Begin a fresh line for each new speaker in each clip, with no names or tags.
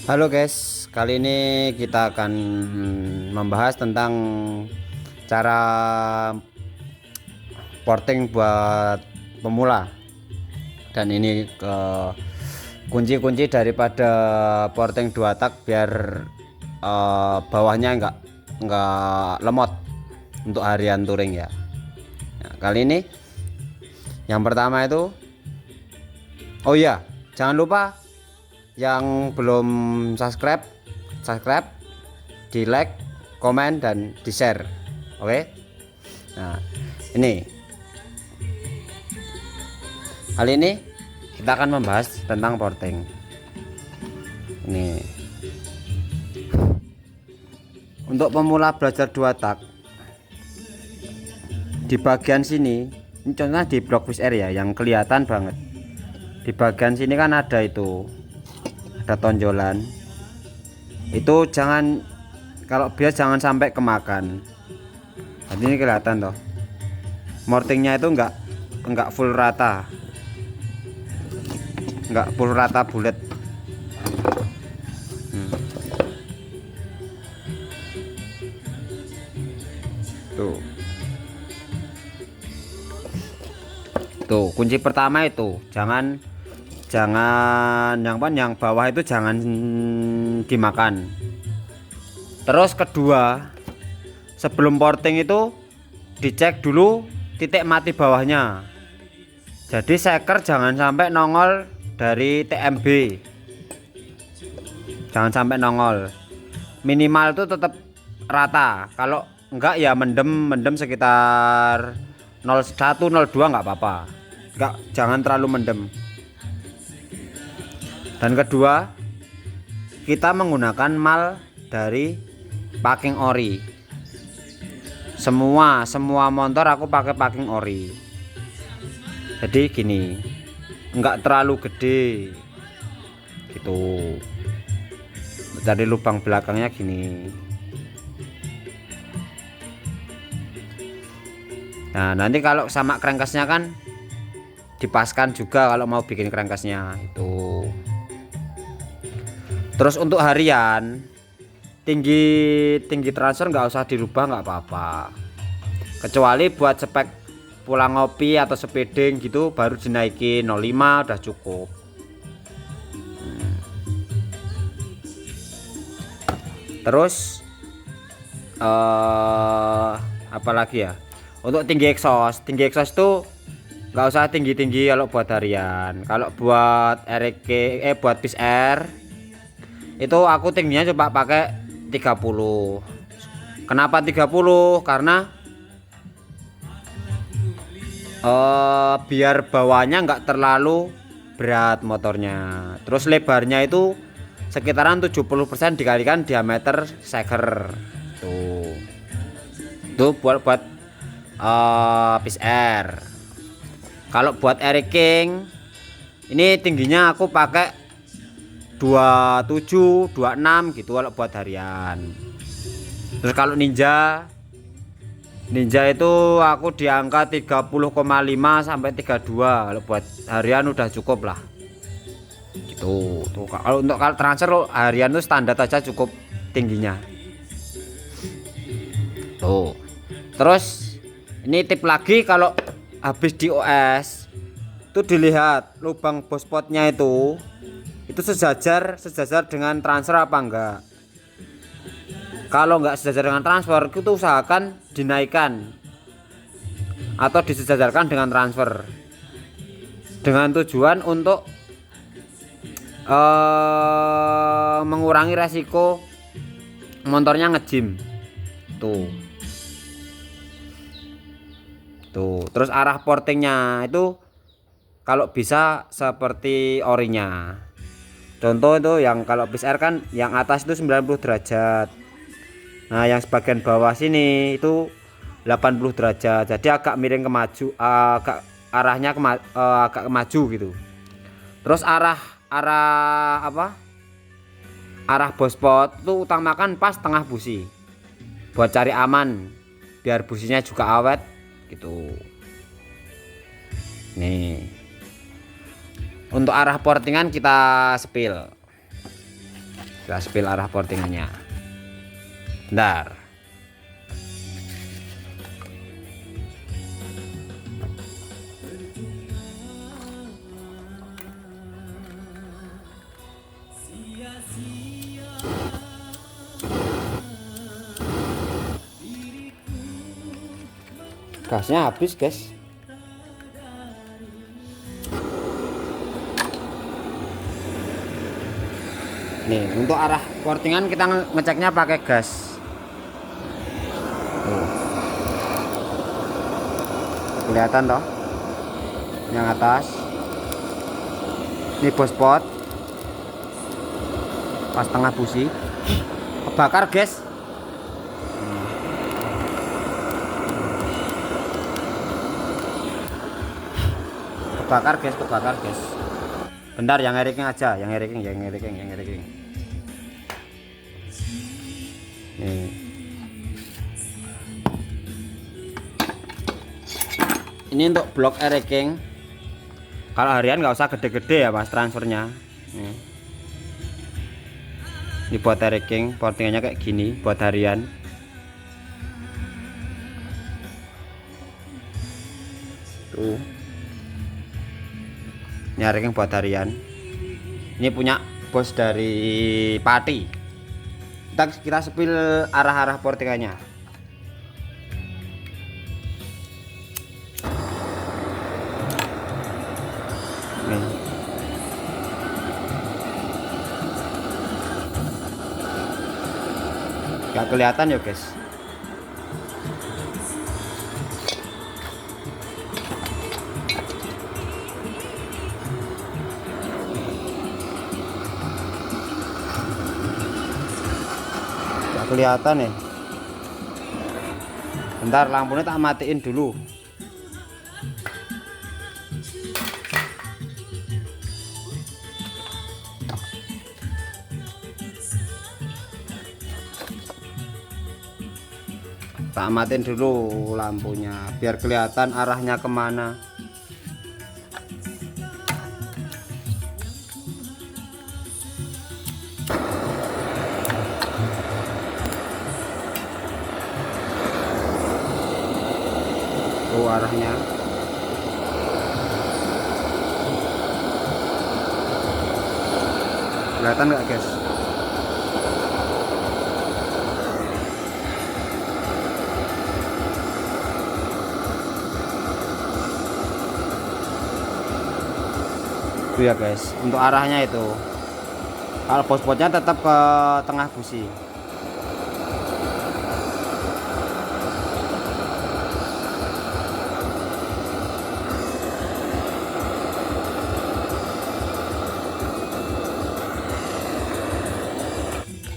Halo guys, kali ini kita akan membahas tentang cara porting buat pemula. Dan ini kunci-kunci daripada porting 2 tak biar bawahnya enggak lemot untuk harian touring ya. Nah, kali ini yang pertama itu, oh iya, jangan lupa yang belum subscribe, di like, komen, dan di share. Oke. Nah, ini kali ini kita akan membahas tentang porting. Ini untuk pemula belajar 2 tak. Di bagian sini, ini contohnya di blok fish air ya, yang kelihatan banget. Di bagian sini kan ada tonjolan. Itu kalau biar jangan sampai kemakan. Jadi ini kelihatan toh, mortingnya itu enggak full rata, bulat. Tuh kunci pertama itu jangan yang bawah itu jangan dimakan. Terus kedua, sebelum porting itu dicek dulu titik mati bawahnya. Jadi seker jangan sampai nongol dari TMB, jangan sampai nongol, minimal itu tetap rata. Kalau enggak ya mendem sekitar 01 02 nggak apa-apa, jangan terlalu mendem. Dan kedua, kita menggunakan mal dari packing ori. Semua motor aku pakai packing ori. Jadi gini, enggak terlalu gede gitu. Dari lubang belakangnya gini. Nah, nanti kalau sama crankcase-nya kan dipaskan juga kalau mau bikin crankcase-nya itu. Terus untuk harian, tinggi transfer nggak usah dirubah, nggak apa-apa. Kecuali buat spek pulang ngopi atau speeding gitu baru dinaikin 05 udah cukup. Terus apalagi ya, untuk tinggi exhaust tuh nggak usah tinggi kalau buat harian. Kalau buat buat fish air itu aku tingginya coba pakai 30. Kenapa 30? Karena biar bawahnya nggak terlalu berat motornya. Terus lebarnya itu sekitaran 70% dikalikan diameter seker. Tuh buat fish air. Kalau buat air king ini tingginya aku pakai 27 26 gitu kalau buat harian. Terus kalau ninja itu aku di angka 30,5 sampai 32. Kalau buat harian udah cukup lah gitu. Tuh kalau transfer harian tuh standar aja cukup tingginya tuh. Terus ini tip lagi, kalau habis di OS tuh dilihat lubang bospotnya itu sejajar dengan transfer apa enggak. Kalau enggak sejajar dengan transfer, itu usahakan dinaikkan atau disejajarkan dengan transfer, dengan tujuan untuk mengurangi resiko motornya ngejim tuh. Terus arah portingnya itu kalau bisa seperti orinya. Contoh itu yang kalau fish air kan yang atas itu 90 derajat. Nah, yang sebagian bawah sini itu 80 derajat. Jadi agak miring ke maju, arahnya agak ke maju gitu. Terus arah bospot itu utamakan pas tengah busi. Buat cari aman, biar businya juga awet gitu. Nih. Untuk arah portingan kita spill. Kita spill arah portingannya. Bentar. Gasnya habis, guys. Nih, untuk arah portingan kita ngeceknya pakai gas. Kelihatan toh? Yang atas. Ini bospot. Pas tengah busi. Kebakar, guys. Kebakar guys. Bentar, yang airnya aja, yang airnya. Nih. Ini untuk blok airking. Kalau harian nggak usah gede-gede ya mas transfernya. Nih. Ini buat airking, portingannya kayak gini buat harian. Tuh. Ini airking buat harian. Ini punya bos dari Pati. Kita spill arah-arah portingannya. Nih. Gak kelihatan ya guys. Kelihatan ya. Bentar, lampunya tak matiin dulu. Tak matiin dulu lampunya biar kelihatan arahnya kemana. Tuh arahnya. Kelihatan nggak guys? Itu ya guys, untuk arahnya itu. Kalau bospotnya tetap ke tengah busi.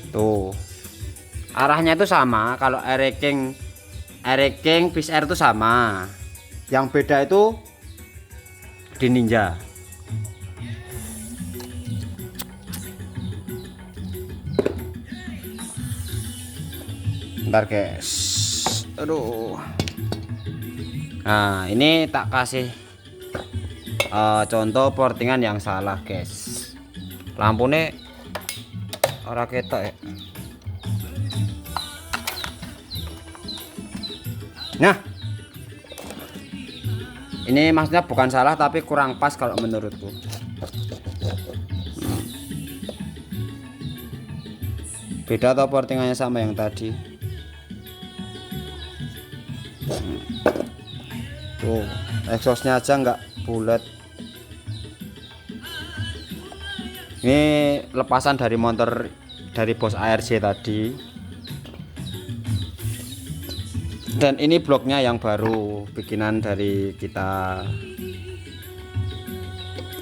Tuh arahnya itu sama. Kalau airking fish air itu sama. Yang beda itu di Ninja. Bentar guys. Aduh. Nah ini tak kasih contoh portingan yang salah guys. Lampunya ora ketok ya. Nah ini maksudnya bukan salah tapi kurang pas kalau menurutku. Beda atau portingannya sama yang tadi. Tuh exhaustnya aja nggak bulat. Ini lepasan dari motor dari bos ARC tadi. Dan ini bloknya yang baru bikinan dari kita.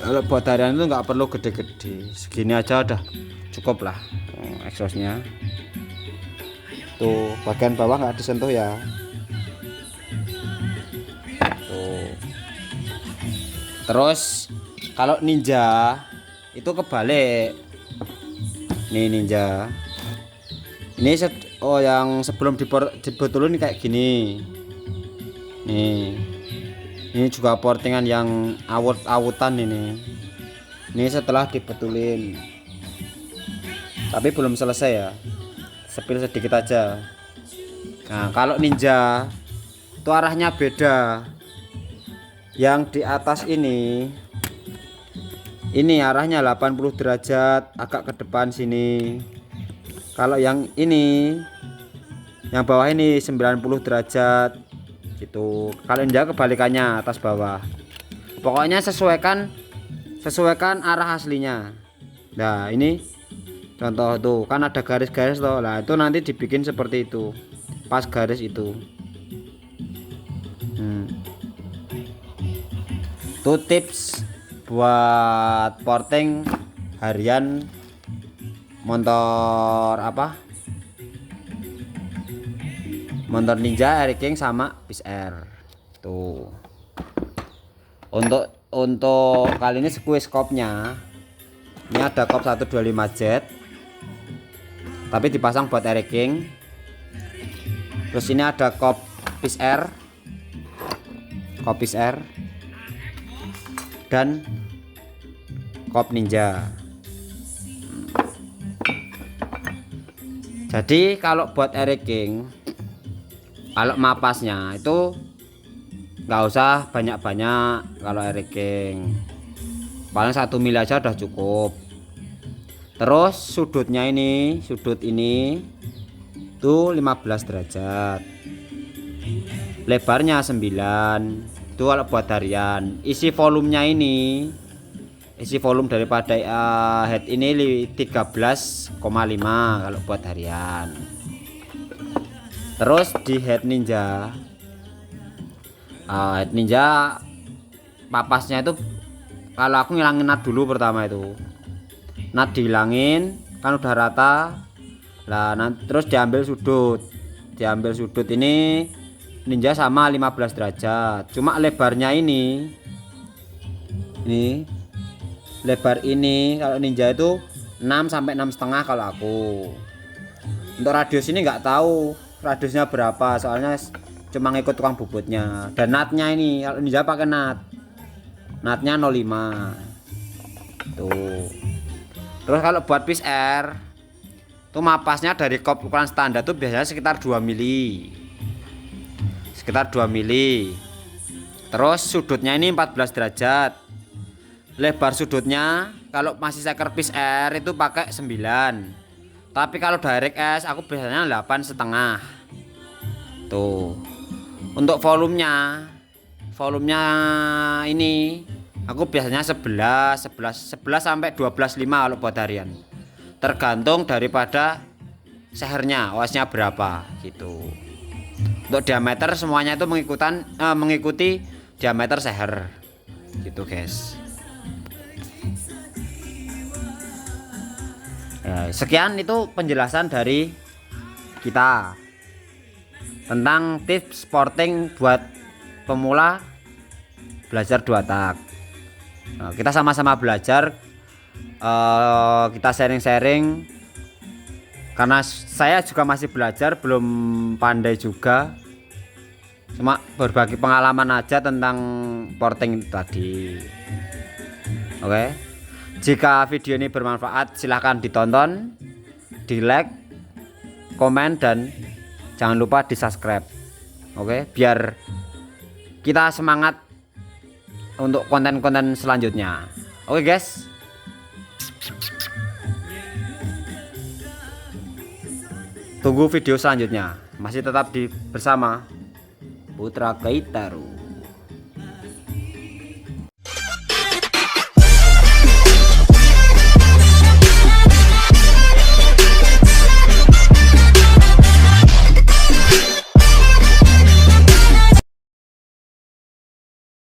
Kalau buat harian itu nggak perlu gede-gede, segini aja udah cukup lah. Exhaustnya tuh bagian bawah nggak disentuh ya. Tuh. Terus kalau Ninja itu kebalik. Nih Ninja. Ini yang sebelum dibetulin kayak gini. Nih. Ini juga portingan yang awut-awutan ini. Ini setelah dibetulin. tapi belum selesai ya, sepil sedikit aja. Nah kalau Ninja itu arahnya beda. Yang di atas ini arahnya 80 derajat agak ke depan sini. Kalau yang ini, yang bawah ini 90 derajat gitu. Kalau Ninja kebalikannya, atas bawah. Pokoknya sesuaikan arah aslinya. Nah ini contoh tuh kan ada garis-garis loh. Nah itu nanti dibikin seperti itu, pas garis itu. Itu tips buat porting harian motor motor Ninja Air King sama Peace Air tuh. Untuk kali ini squeeze scope-nya ini ada kop 125Z tapi dipasang buat Air King. Terus ini ada kop Peace Air, dan kop Ninja. Jadi kalau buat Air King, kalau mapasnya itu nggak usah banyak-banyak. Kalau Air King paling 1 mili aja udah cukup. Terus sudut ini tuh 15 derajat, lebarnya 9. Itu kalau buat harian. Isi volumenya ini, isi volume daripada head ini 13,5 kalau buat harian. Terus di head Ninja, papasnya itu kalau aku ngilangin nut dulu pertama itu. Nut dihilangin kan udah rata. Lah terus diambil sudut. Ini Ninja sama 15 derajat. Cuma lebarnya ini lebar ini kalau Ninja itu 6 sampai 6,5 kalau aku. Untuk radius ini nggak tahu radiusnya berapa, soalnya cuma ngikut tukang bubutnya. Dan nutnya ini kalau Ninja pakai nutnya 05 tuh. Terus kalau buat Peace Air tuh mapasnya dari kop ukuran standar tuh biasanya sekitar 2 mili. Terus sudutnya ini 14 derajat. Lebar sudutnya kalau masih seker Peace Air itu pakai 9. Tapi kalau direct S aku biasanya 8,5. Tuh. Untuk volumenya ini aku biasanya 11 sampai 12,5 kalau buat harian. Tergantung daripada sehernya, OS-nya berapa gitu. Untuk diameter semuanya itu mengikuti diameter seher gitu guys. Ya, sekian itu penjelasan dari kita tentang tips porting buat pemula belajar 2 tak. Nah, kita sama-sama belajar, kita sharing-sharing. Karena saya juga masih belajar, belum pandai juga. Cuma berbagi pengalaman aja tentang porting tadi. Oke. Jika video ini bermanfaat, silahkan ditonton, di like, komen, dan jangan lupa di subscribe. Oke, biar kita semangat untuk konten-konten selanjutnya. Oke guys. Tunggu video selanjutnya. Masih tetap bersama Putra Keitaru.